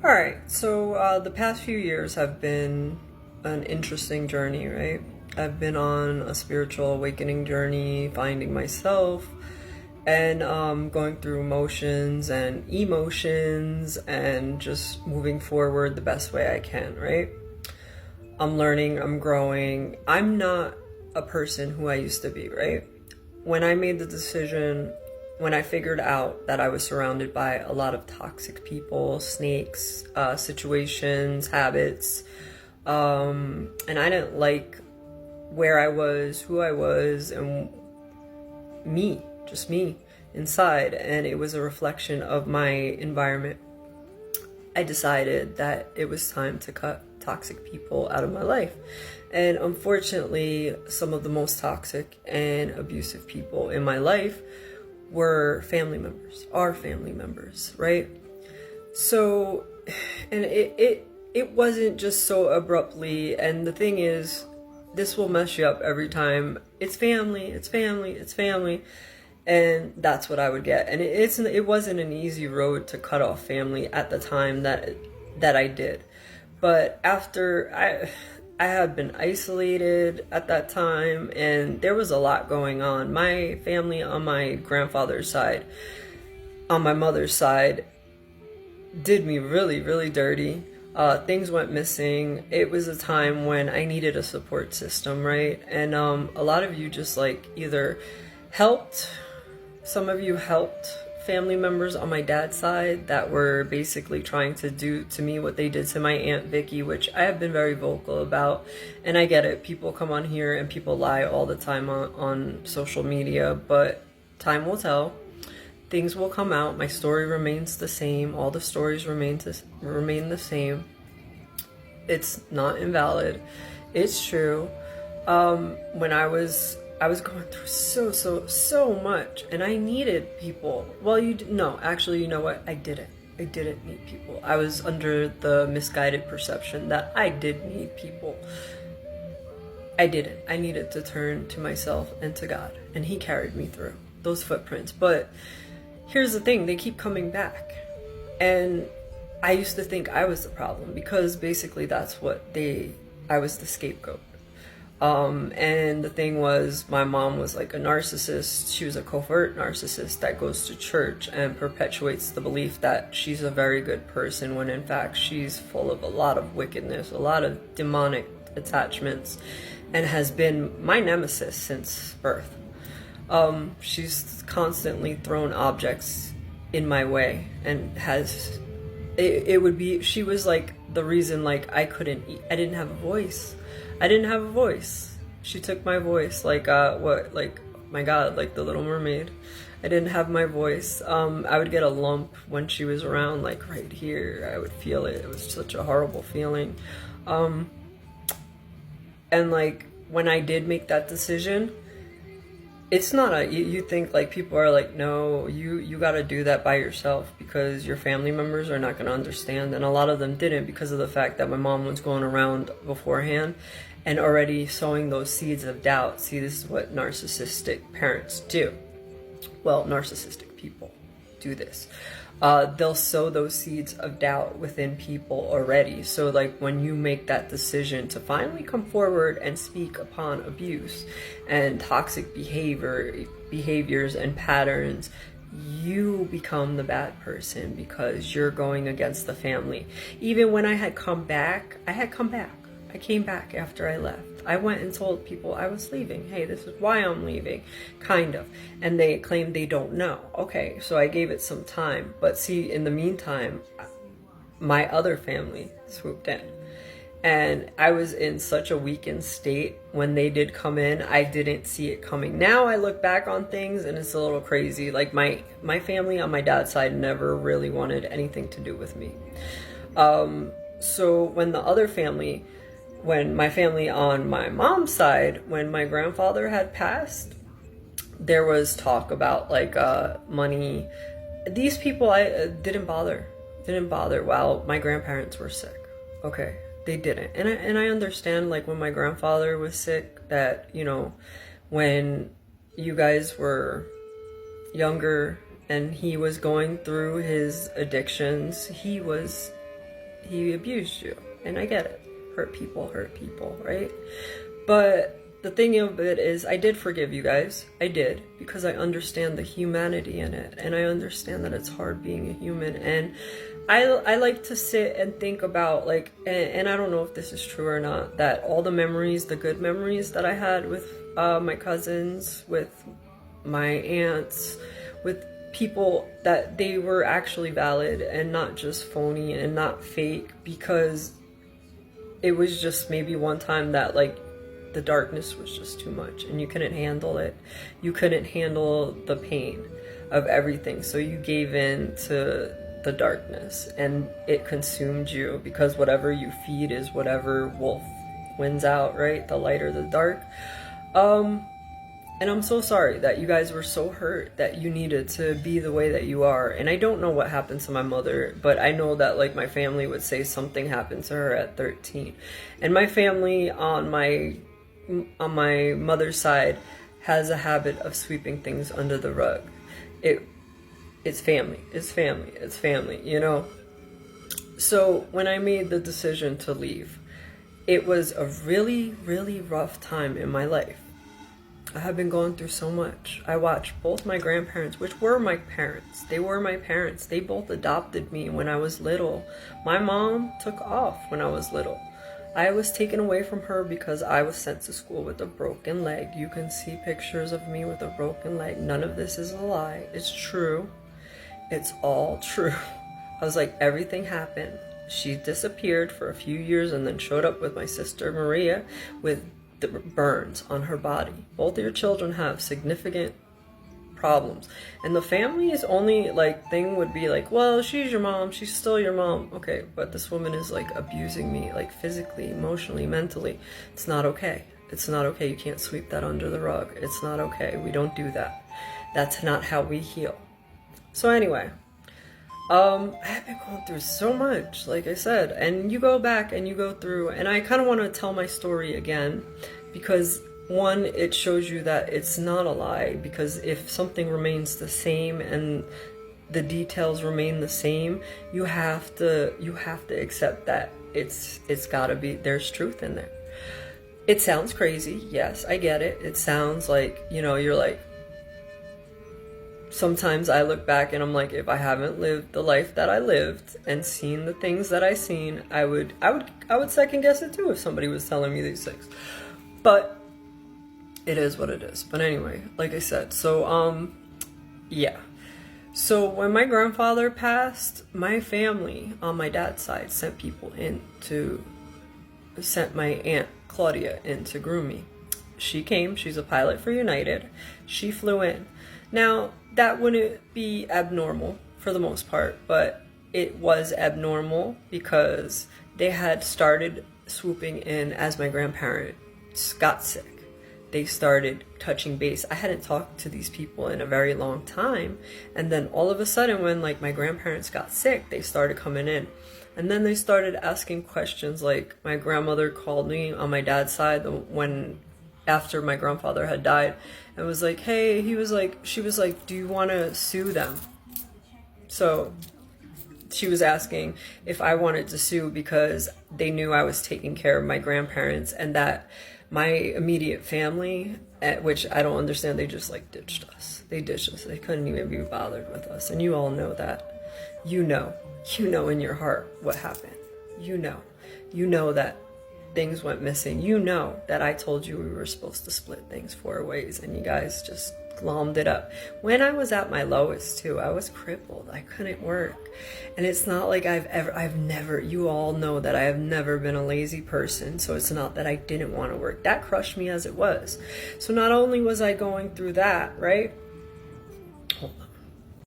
All right, so the past few years have been an interesting journey, right? I've been on a spiritual awakening journey, finding myself, and going through emotions and emotions, and just moving forward the best way I can, right? I'm learning, I'm growing. I'm not a person who I used to be, right? When I made the decision, when I figured out that I was surrounded by a lot of toxic people, snakes, situations, habits, and I didn't like where I was, who I was, and me, just me inside, and it was a reflection of my environment. I decided that it was time to cut toxic people out of my life. And unfortunately, some of the most toxic and abusive people in my life were family members, are family members, right? So, and it wasn't just so abruptly. And the thing is, this will mess you up every time. It's family, it's family, it's family. And that's what I would get. And it wasn't an easy road to cut off family at the time that I did. But after I had been isolated at that time, and there was a lot going on. My family on my grandfather's side, on my mother's side, did me really, really dirty. Things went missing. It was a time when I needed a support system, right? And a lot of you just like either helped, some of you helped family members on my dad's side that were basically trying to do to me what they did to my Aunt Vicky, which I have been very vocal about. And I get it. People come on here and people lie all the time on social media, but time will tell. Things will come out. My story remains the same. All the stories remain the same. It's not invalid. It's true. When I was going through so much, and I needed people. Well, no, actually, you know what? I didn't need people. I was under the misguided perception that I did need people. I didn't. I needed to turn to myself and to God, and He carried me through those footprints. But here's the thing, they keep coming back. And I used to think I was the problem because basically that's what I was the scapegoat. And the thing was, my mom was like a narcissist. She was a covert narcissist that goes to church and perpetuates the belief that she's a very good person when in fact she's full of a lot of wickedness, a lot of demonic attachments, and has been my nemesis since birth. She's constantly thrown objects in my way and she was like the reason like I couldn't eat. I didn't have a voice. She took my voice like my God, like the Little Mermaid. I didn't have my voice. I would get a lump when she was around, like right here. I would feel it. It was such a horrible feeling. And like when I did make that decision, it's not you think like people are like, no, you got to do that by yourself because your family members are not going to understand. And a lot of them didn't because of the fact that my mom was going around beforehand and already sowing those seeds of doubt. See, this is what narcissistic parents do. Well, narcissistic people do this. They'll sow those seeds of doubt within people already. So like when you make that decision to finally come forward and speak upon abuse and toxic behaviors and patterns, you become the bad person because you're going against the family. Even when I came back. I came back after I left. I went and told people I was leaving. Hey, this is why I'm leaving, kind of. And they claimed they don't know. Okay, so I gave it some time. But see, in the meantime, my other family swooped in. And I was in such a weakened state when they did come in. I didn't see it coming. Now I look back on things and it's a little crazy. Like my family on my dad's side never really wanted anything to do with me. So when my family on my mom's side, when my grandfather had passed, there was talk about like money. These people didn't bother while my grandparents were sick. Okay, they didn't. And I understand like when my grandfather was sick that, you know, when you guys were younger and he was going through his addictions, he was he abused you. And I get it. Hurt people, right? But the thing of it is, I did forgive you guys. I did, because I understand the humanity in it, and I understand that it's hard being a human. And I like to sit and think about, like, and I don't know if this is true or not, that all the memories, the good memories that I had with my cousins, with my aunts, with people, that they were actually valid and not just phony and not fake, because it was just maybe one time that, like, the darkness was just too much and you couldn't handle it. You couldn't handle the pain of everything, so you gave in to the darkness and it consumed you, because whatever you feed is whatever wolf wins out, right? The light or the dark. And I'm so sorry that you guys were so hurt that you needed to be the way that you are. And I don't know what happened to my mother, but I know that, like, my family would say something happened to her at 13. And my family on my mother's side has a habit of sweeping things under the rug. It's family, you know? So when I made the decision to leave, it was a really, really rough time in my life. I have been going through so much. I watched both my grandparents, which were my parents. They were my parents. They both adopted me when I was little. My mom took off when I was little. I was taken away from her because I was sent to school with a broken leg. You can see pictures of me with a broken leg. None of this is a lie. It's true. It's all true. I was like, everything happened. She disappeared for a few years and then showed up with my sister Maria with the burns on her body. Both of your children have significant problems, and the family's only like thing would be like, well, she's your mom, she's still your mom. Okay, but this woman is like abusing me, like physically, emotionally, mentally. It's not okay. It's not okay. You can't sweep that under the rug. It's not okay. We don't do that. That's not how we heal. So anyway, I have been going through so much, like I said, and you go back and you go through, and I kind of want to tell my story again, because one, it shows you that it's not a lie, because if something remains the same and the details remain the same, you have to accept that it's gotta be, there's truth in there. It sounds crazy, yes, I get it. It sounds like, you know, you're like, sometimes I look back and I'm like, if I haven't lived the life that I lived and seen the things that I seen, I would second guess it too if somebody was telling me these things. But it is what it is. But anyway, like I said, so yeah. So when my grandfather passed, my family on my dad's side sent my aunt Claudia in to groom me. She came, she's a pilot for United. She flew in. Now, that wouldn't be abnormal for the most part, but it was abnormal because they had started swooping in as my grandparents got sick. They started touching base. I hadn't talked to these people in a very long time, and then all of a sudden when like my grandparents got sick, they started coming in. And then they started asking questions, like my grandmother called me on my dad's side after my grandfather had died, and was like, hey, she was like, do you want to sue them? So she was asking if I wanted to sue because they knew I was taking care of my grandparents, and that my immediate family, which I don't understand, they just like ditched us. They ditched us. They couldn't even be bothered with us. And you all know that. You know in your heart what happened. You know that things went missing. You know that I told you we were supposed to split things 4 ways, and you guys just glommed it up. When I was at my lowest too, I was crippled. I couldn't work. And it's not like I've never, you all know that I have never been a lazy person, so it's not that I didn't want to work. That crushed me as it was. So not only was I going through that, right?